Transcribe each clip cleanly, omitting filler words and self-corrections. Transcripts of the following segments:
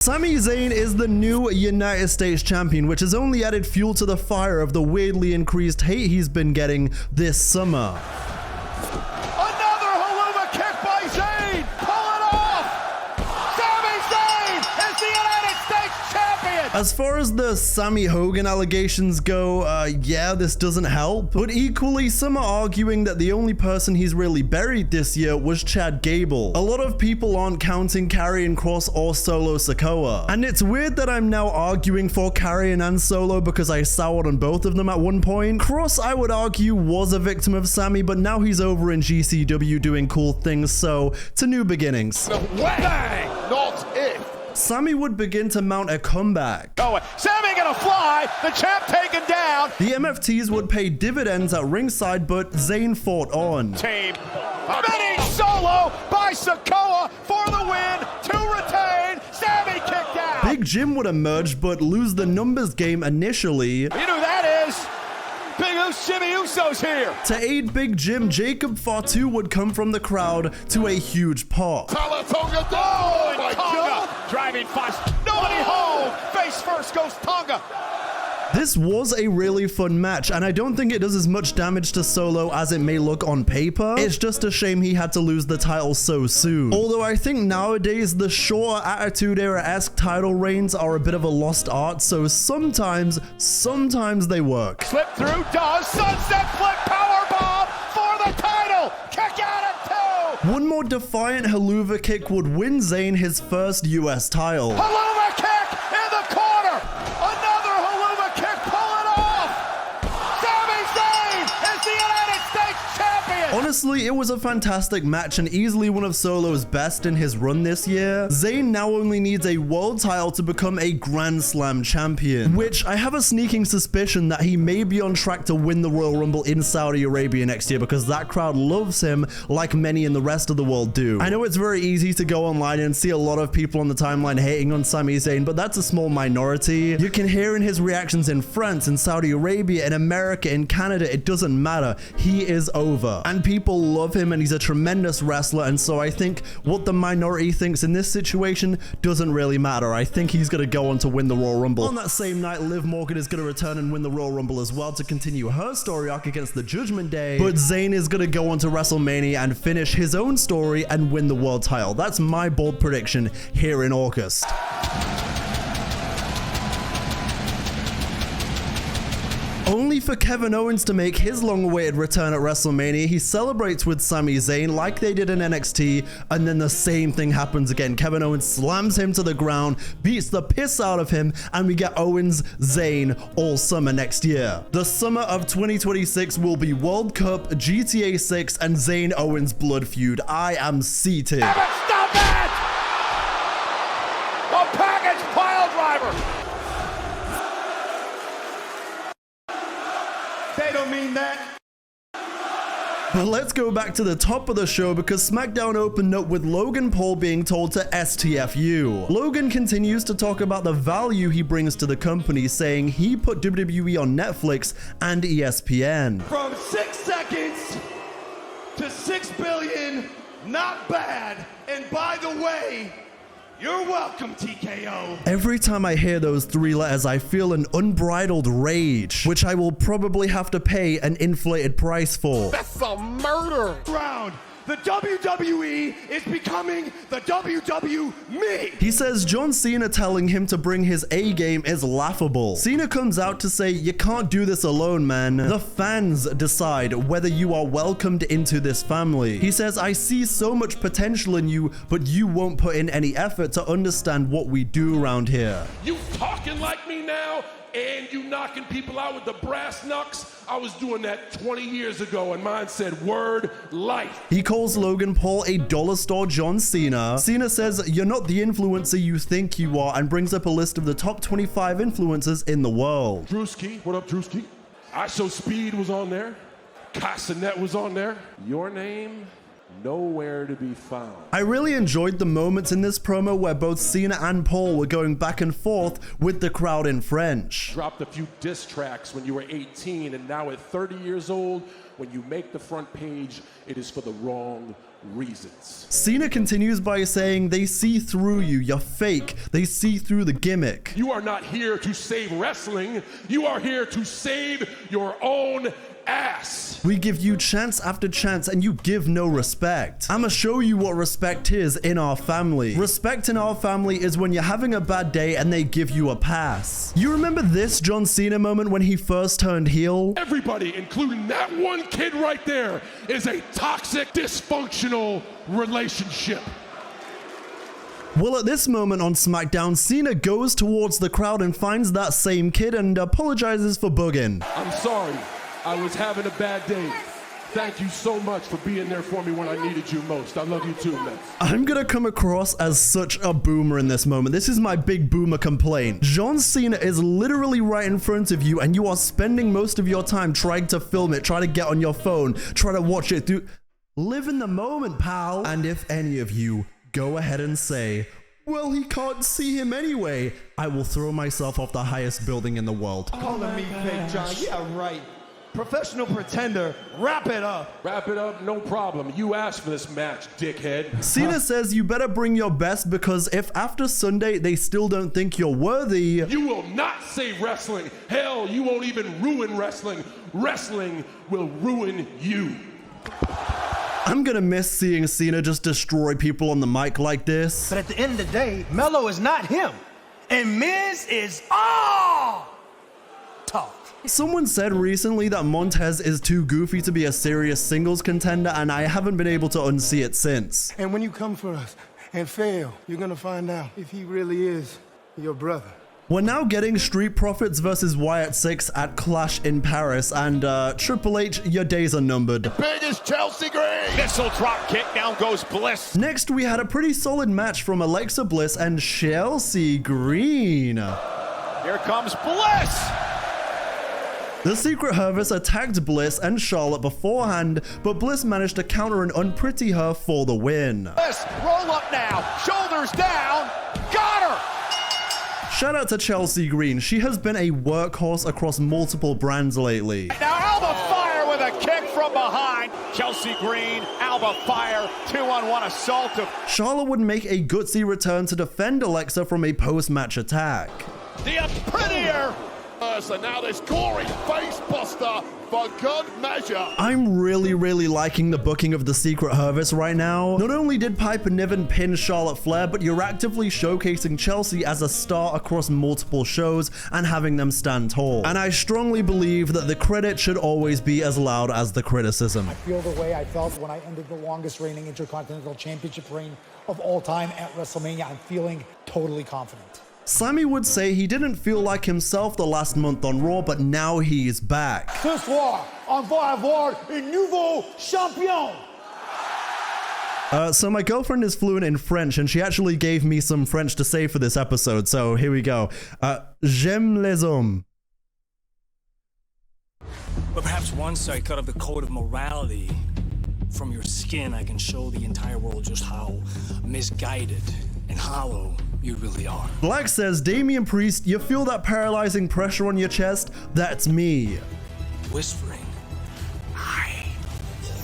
Sami Zayn is the new United States champion, which has only added fuel to the fire of the weirdly increased hate he's been getting this summer. Another Haluma kick by Zayn! Pull it off! Sami Zayn is the United States champion! As far as the Sami Hogan allegations go, yeah, this doesn't help. But equally, some are arguing that the only person he's really buried this year was Chad Gable. A lot of people aren't counting Karrion Kross or Solo Sikoa. And it's weird that I'm now arguing for Karrion and Solo because I soured on both of them at one point. Kross, I would argue, was a victim of Sami, but now he's over in GCW doing cool things, so to new beginnings. Bang! Not if. Sami would begin to mount a comeback. Sami gonna fly, the champ taken down. The MFTs would pay dividends at ringside, but Zayn fought on. Team. Mini Solo by Sikoa for the win to retain. Sami kicked out. Big Jim would emerge, but lose the numbers game initially. You know who that is? Big Jimmy Uso's here. To aid Big Jim, Jacob Fatu would come from the crowd to a huge pop. Tonga, oh, my God. Driving fast. Nobody home. Face first goes Tonga. This was a really fun match, and I don't think it does as much damage to Solo as it may look on paper. It's just a shame he had to lose the title so soon. Although I think nowadays the shorter Attitude Era-esque title reigns are a bit of a lost art, so sometimes they work. Slip through, does sunset flip powerbomb for the title. Kick out at 2. One more defiant Helluva kick would win Zayn his first US title. Haluma kick in the corner. Another Haluma kick. Pull it off. Sami Zayn is the United States champion. Honestly, it was a fantastic match and easily one of Solo's best in his run this year. Zayn now only needs a world title to become a Grand Slam champion, which I have a sneaking suspicion that he may be on track to win the Royal Rumble in Saudi Arabia next year because that crowd loves him like many in the rest of the world do. I know it's very easy to go online and see a lot of people on the timeline hating on Sami Zayn, but that's a small minority. You can hear in his reactions in France, in Saudi Arabia, in America, in Canada, it doesn't matter. He is over. And people love him and he's a tremendous wrestler, and so I think what the minority thinks in this situation doesn't really matter. I think he's going to go on to win the Royal Rumble. On that same night, Liv Morgan is going to return and win the Royal Rumble as well to continue her story arc against the Judgment Day, but Zayn is going to go on to WrestleMania and finish his own story and win the world title. That's my bold prediction here in August. Only for Kevin Owens to make his long-awaited return at WrestleMania, he celebrates with Sami Zayn like they did in NXT, and then the same thing happens again. Kevin Owens slams him to the ground, beats the piss out of him, and we get Owens Zayn all summer next year. The summer of 2026 will be World Cup, GTA 6, and Zayn Owens blood feud. I am seated. Stop it! A package pile driver. They don't mean that. But let's go back to the top of the show because SmackDown opened up with Logan Paul being told to STFU. Logan continues to talk about the value he brings to the company, saying he put WWE on Netflix and ESPN. From 6 seconds to 6 billion, not bad. And by the way, you're welcome, TKO. Every time I hear those 3 letters, I feel an unbridled rage, which I will probably have to pay an inflated price for. That's a murder round. The WWE is becoming the WWE. He says John Cena telling him to bring his A game is laughable. Cena comes out to say, you can't do this alone, man. The fans decide whether you are welcomed into this family. He says, I see so much potential in you, but you won't put in any effort to understand what we do around here. You talking like me now? And you knocking people out with the brass knucks? I was doing that 20 years ago, and mine said word life. He calls Logan Paul a dollar store John Cena. Cena says, you're not the influencer you think you are, and brings up a list of the top 25 influencers in the world. Drewski, what up, Drewski? I Show Speed was on there. Castanet was on there. Your name? Nowhere to be found. I really enjoyed the moments in this promo where both Cena and Paul were going back and forth with the crowd in French. Dropped a few diss tracks when you were 18, and now at 30 years old, when you make the front page, it is for the wrong reasons. Cena continues by saying they see through you, you're fake, they see through the gimmick. You are not here to save wrestling, you are here to save your own ass. We give you chance after chance and you give no respect. I'ma show you what respect is in our family. Respect in our family is when you're having a bad day and they give you a pass. You remember this John Cena moment when he first turned heel? Everybody, including that one kid right there, is a toxic, dysfunctional relationship. Well, at this moment on SmackDown, Cena goes towards the crowd and finds that same kid and apologizes for bugging. I'm sorry. I was having a bad day. Thank you so much for being there for me when I needed you most. I love you too, man. I'm gonna come across as such a boomer in this moment. This is my big boomer complaint. John Cena is literally right in front of you and you are spending most of your time trying to film it, try to get on your phone, try to watch it through. Live in the moment, pal. And if any of you go ahead and say, well, he can't see him anyway, I will throw myself off the highest building in the world. Calling me fake, John. Yeah, right. Professional pretender, wrap it up. Wrap it up, no problem. You asked for this match, dickhead. Cena says you better bring your best because if after Sunday they still don't think you're worthy, you will not save wrestling. Hell, you won't even ruin wrestling. Wrestling will ruin you. I'm gonna miss seeing Cena just destroy people on the mic like this. But at the end of the day, Melo is not him. And Miz is all talk. Someone said recently that Montez is too goofy to be a serious singles contender, and I haven't been able to unsee it since. And when you come for us and fail, you're gonna find out if he really is your brother. We're now getting Street Profits versus Wyatt 6 at Clash in Paris, and Triple H, your days are numbered. Big as Chelsea Green. Missile drop kick, down goes Bliss. Next, we had a pretty solid match from Alexa Bliss and Chelsea Green. Here comes Bliss. The Secret Service attacked Bliss and Charlotte beforehand, but Bliss managed to counter and unpretty her for the win. Bliss, roll up now, shoulders down, got her! Shout out to Chelsea Green, she has been a workhorse across multiple brands lately. Now Alba Fire with a kick from behind. Chelsea Green, Alba Fire, 2-on-1 assault of... Charlotte would make a gutsy return to defend Alexa from a post-match attack. The prettier... And now this gory face buster for good measure. I'm really liking the booking of the Secret Service right now. Not only did Piper Niven pin Charlotte Flair, but you're actively showcasing Chelsea as a star across multiple shows and having them stand tall. And I strongly believe that the credit should always be as loud as the criticism. I feel the way I felt when I ended the longest reigning Intercontinental Championship reign of all time at WrestleMania. I'm feeling totally confident. Sami would say he didn't feel like himself the last month on Raw, but now he's back. Ce soir, on va avoir un nouveau champion. So my girlfriend is fluent in French, and she actually gave me some French to say for this episode, so here we go. J'aime les hommes. But perhaps once I cut off the code of morality from your skin, I can show the entire world just how misguided and hollow you really are. Black says, Damian Priest, you feel that paralyzing pressure on your chest? That's me. Whispering, I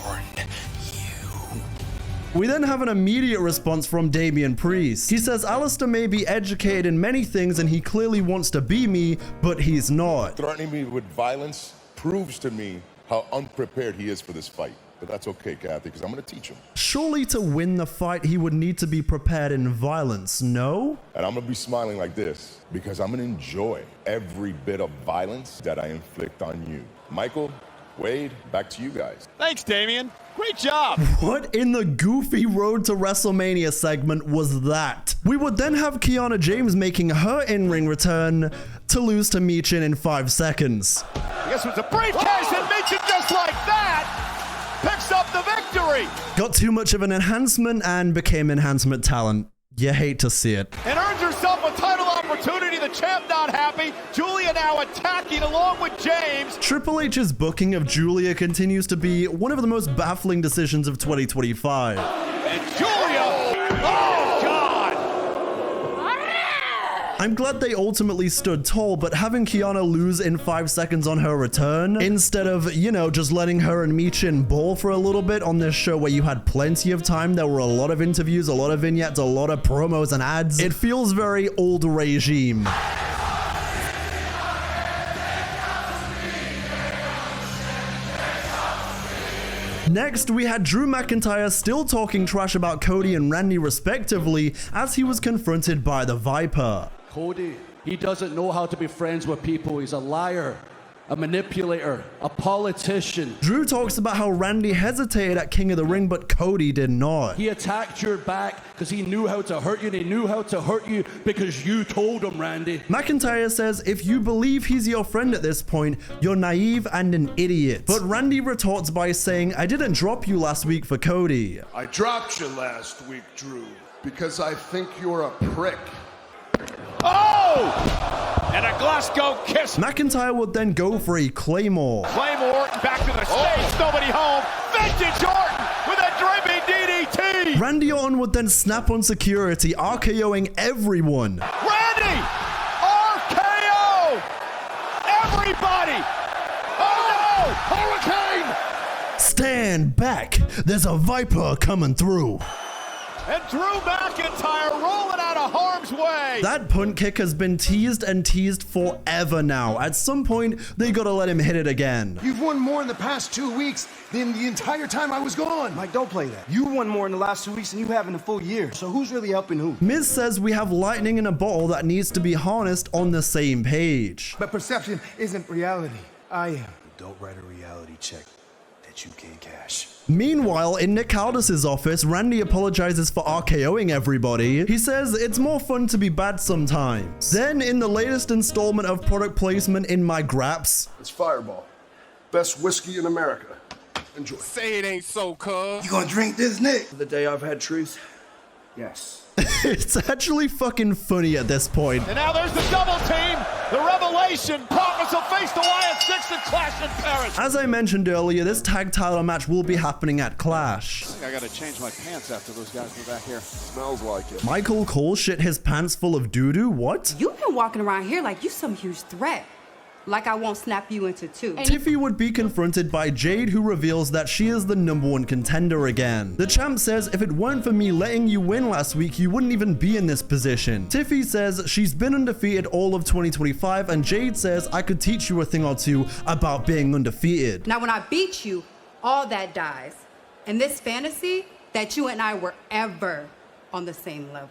warned you. We then have an immediate response from Damian Priest. He says, Alistair may be educated in many things and he clearly wants to be me, but he's not. Threatening me with violence proves to me how unprepared he is for this fight. But that's okay, Kathy, because I'm going to teach him. Surely to win the fight, he would need to be prepared in violence, no? And I'm going to be smiling like this because I'm going to enjoy every bit of violence that I inflict on you. Michael, Wade, back to you guys. Thanks, Damian. Great job. What in the goofy Road to WrestleMania segment was that? We would then have Kiana James making her in-ring return to lose to Michin in 5 seconds. I guess it was a briefcase and Michin just like that picks up the victory. Got too much of an enhancement and became enhancement talent. You hate to see it. And earns herself a title opportunity. The champ not happy. Julia now attacking along with James. Triple H's booking of Julia continues to be one of the most baffling decisions of 2025. And Julia, oh God! I'm glad they ultimately stood tall, but having Kiana lose in 5 seconds on her return, instead of, you know, just letting her and Michin ball for a little bit on this show where you had plenty of time, there were a lot of interviews, a lot of vignettes, a lot of promos and ads. It feels very old regime. Next, we had Drew McIntyre still talking trash about Cody and Randy respectively as he was confronted by the Viper. Cody, he doesn't know how to be friends with people. He's a liar, a manipulator, a politician. Drew talks about how Randy hesitated at King of the Ring, but Cody did not. He attacked your back because he knew how to hurt you, and he knew how to hurt you because you told him, Randy. McIntyre says if you believe he's your friend at this point, you're naive and an idiot. But Randy retorts by saying, I didn't drop you last week for Cody. I dropped you last week, Drew, because I think you're a prick. Oh! And a Glasgow kiss. McIntyre would then go for a Claymore. Claymore Orton back to the stage. Nobody home. Vintage Orton with a dripping DDT. Randy Orton would then snap on security, RKOing everyone. Randy! RKO! Everybody! Oh no! Hurricane! Stand back. There's a Viper coming through. And Drew McIntyre rolling out of harm's way. That punt kick has been teased and teased forever now. At some point, they gotta let him hit it again. You've won more in the past 2 weeks than the entire time I was gone. Mike, don't play that. You won more in the last 2 weeks than you have in a full year. So who's really helping who? Miz says we have lightning in a bottle that needs to be harnessed on the same page. But perception isn't reality. I am. Don't write a reality check that you can't cash. Meanwhile, in Nick Aldis's office, Randy apologizes for RKOing everybody. He says it's more fun to be bad sometimes. Then, in the latest installment of product placement in my graps, It's Fireball. Best whiskey in America. Enjoy. Say it ain't so, cuz. You gonna drink this, Nick? The day I've had truth? Yes. it's actually fucking funny at this point. And now there's the double team. The revelation. Profits will face the Wyatt Six and Clash in Paris. As I mentioned earlier, this tag title match will be happening at Clash. I think I gotta change my pants after those guys were back here. Smells like it. Michael Cole shit his pants full of doo-doo? What? You've been walking around here like you some huge threat. Like I won't snap you into two. Tiffy would be confronted by Jade, who reveals that she is the #1 contender again. The champ says if it weren't for me letting you win last week, you wouldn't even be in this position. Tiffy says she's been undefeated all of 2025, and Jade says I could teach you a thing or two about being undefeated. Now when I beat you, all that dies. And this fantasy that you and I were ever on the same level.